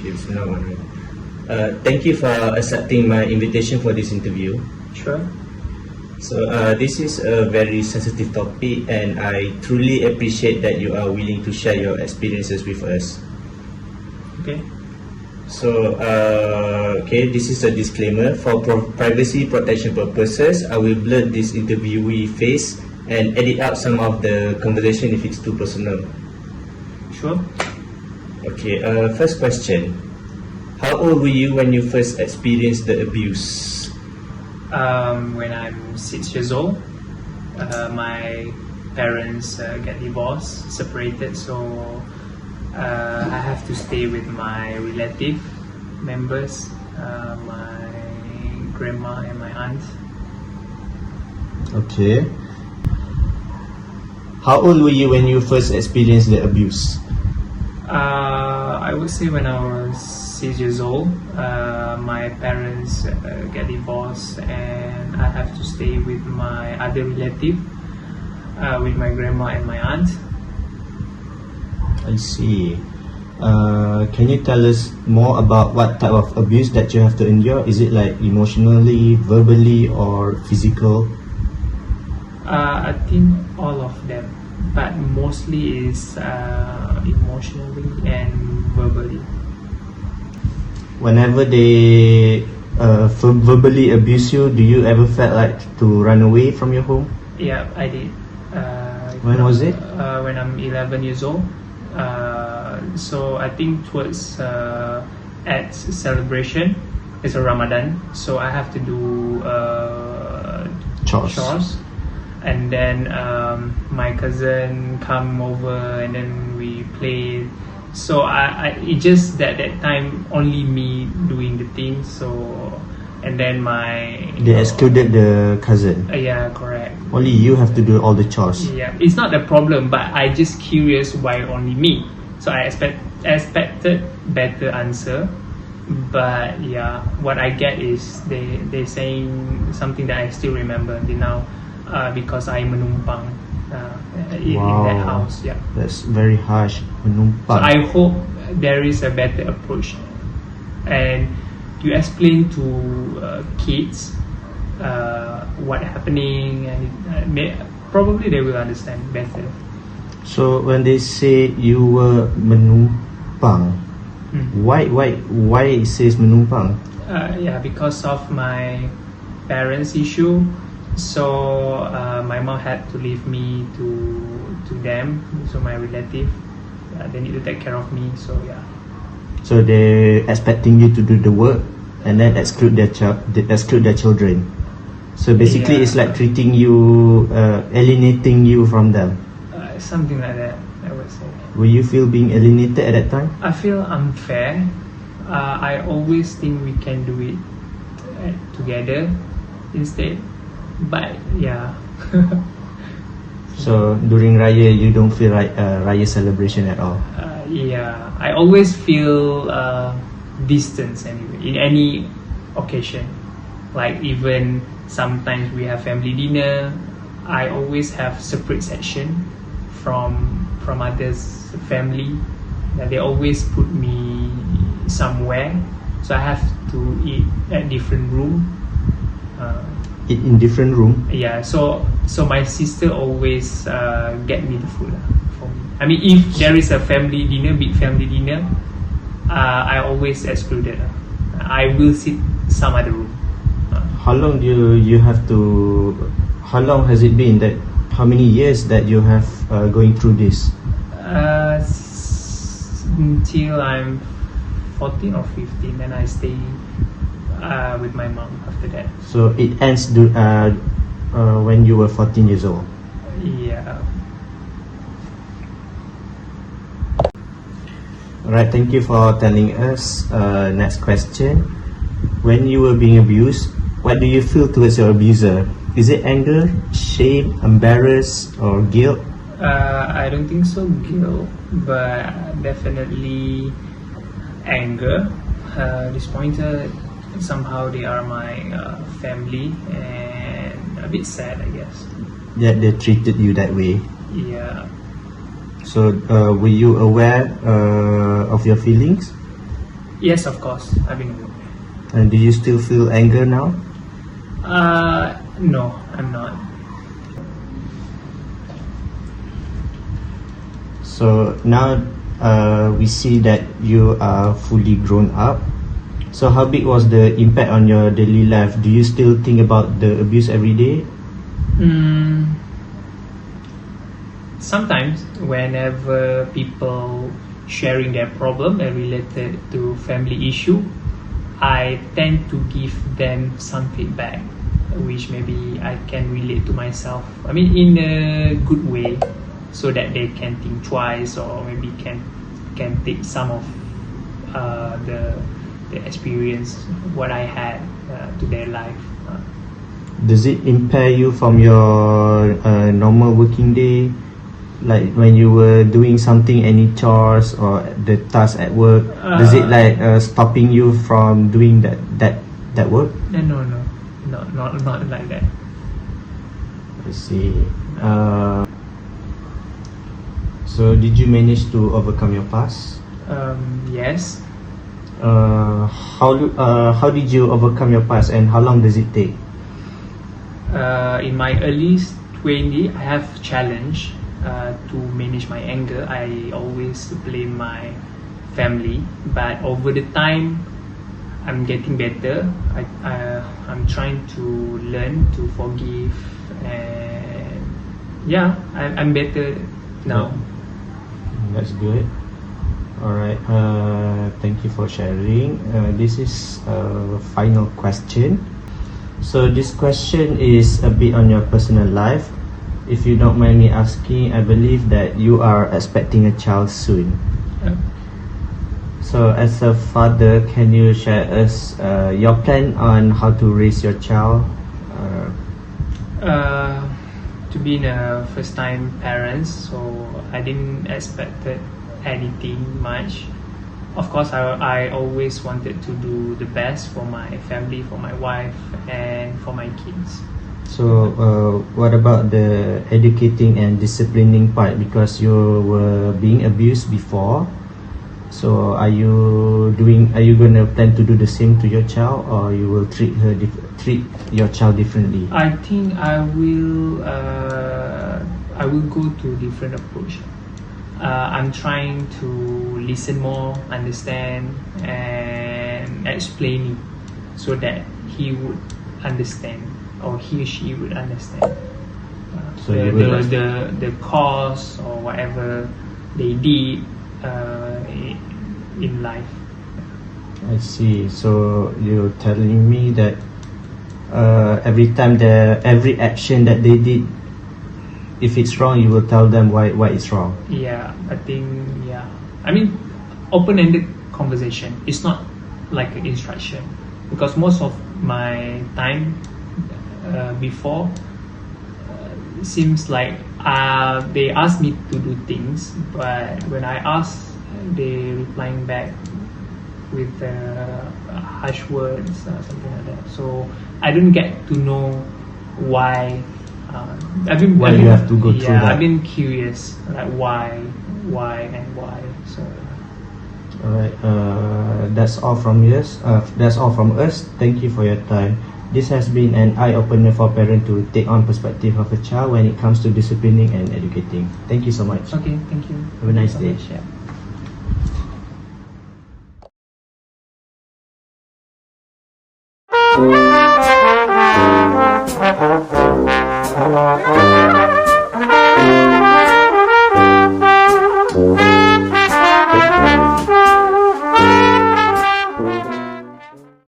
Okay, Bismillahirrahmanirrahim. Thank you for accepting my invitation for this interview. Sure. So this is a very sensitive topic, and I truly appreciate that you are willing to share your experiences with us. Okay. So this is a disclaimer. For privacy protection purposes, I will blur this interviewee face and edit out some of the conversation if it's too personal. Sure. Okay, first question. How old were you when you first experienced the abuse? When I'm 6 years old, my parents get divorced, separated, so I have to stay with my relative members, my grandma and my aunt. Okay. How old were you when you first experienced the abuse? I would say when I was 6 years old, my parents get divorced and I have to stay with my other relative, with my grandma and my aunt. I see. Can you tell us more about what type of abuse that you have to endure? Is it like emotionally, verbally, or physical? I think all of them, but mostly is emotionally and verbally. Whenever they verbally abuse you, do you ever felt like to run away from your home? Yeah, I did. When was it? When I'm 11 years old. So I think towards at celebration, it's a Ramadan, so I have to do chores. And then my cousin come over and then we play. So it just that time only me doing the things. So and then they excluded the cousin. Yeah, correct. Only you have to do all the chores. Yeah, it's not a problem, but I just curious why only me. So I expected better answer, but yeah, what I get is they saying something that I still remember until now. Because I menumpang in that house. Yeah, that's very harsh. Menumpang. So I hope there is a better approach, and you explain to kids what happening, and probably they will understand better. So when they say you were menumpang, why it says menumpang? Yeah, because of my parents' issue. So my mom had to leave me to them, so my relative. They need to take care of me. So yeah. So they expecting you to do the work and then exclude their children. So basically, it's like treating you, alienating you from them. Something like that, I would say. Will you feel being alienated at that time? I feel unfair. I always think we can do it together instead. But yeah. So during Raya, you don't feel like Raya celebration at all? Yeah, I always feel distance anyway in any occasion. Like even sometimes we have family dinner, I always have separate section from others' family. They always put me somewhere, so I have to eat at different room. Eat in different room? Yeah, so my sister always get me the food for me. I mean, if there is a family dinner, big family dinner, I always excluded. I will sit some other room. How long do you have to? How long has it been that? How many years that you have going through this? Until I'm 14 or 15, then I stay with my mom after that. So it ends when you were 14 years old? Yeah. Alright, thank you for telling us. Next question. When you were being abused, what do you feel towards your abuser? Is it anger, shame, embarrassed, or guilt? I don't think so, guilt, but definitely anger, disappointed. Somehow they are my family, and a bit sad, I guess. That they treated you that way? Yeah. So were you aware of your feelings? Yes, of course. I've been away. And do you still feel anger now? No, I'm not. So now we see that you are fully grown up. So how big was the impact on your daily life? Do you still think about the abuse every day? Sometimes, whenever people sharing their problem and related to family issue, I tend to give them some feedback, which maybe I can relate to myself. I mean, in a good way, so that they can think twice, or maybe can take some of the experience what I had to their life. Does it impair you from your normal working day? Like when you were doing something, any chores or the task at work, does it like stopping you from doing that work? No, not like that. I see. So did you manage to overcome your past? Yes. How did you overcome your past, and how long does it take? In my early 20, I have challenge to manage my anger. I always blame my family, but over the time, I'm getting better. I'm trying to learn to forgive, and yeah, I'm better now. That's good. Alright, thank you for sharing. This is a final question. So this question is a bit on your personal life. If you don't mind me asking, I believe that you are expecting a child soon. Yeah. So as a father, can you share us your plan on how to raise your child? To be a first time parents, so I didn't expect anything much. Of course, I always wanted to do the best for my family, for my wife, and for my kids. So what about the educating and disciplining part? Because you were being abused before. So are you gonna plan to do the same to your child, or you will treat your child differently? I think I will go to different approach. I'm trying to listen more, understand, and explain it, so that he would understand, or he or she would understand So you will the cause or whatever they did in life. I see. So you're telling me that every action that they did, if it's wrong, you will tell them why it's wrong. Yeah, I think, yeah. I mean, open-ended conversation. It's not like an instruction, because most of my time before seems like they ask me to do things, but when I ask, they replying back with harsh words, something like that. So I don't get to know why. Why you have to go through that? I've been curious, like why. So Alright, that's all from us. That's all from us. Thank you for your time. This has been an eye-opener for parents to take on perspective of a child when it comes to disciplining and educating. Thank you so much. okay, thank you. Have a nice Thank you day. so much, yeah.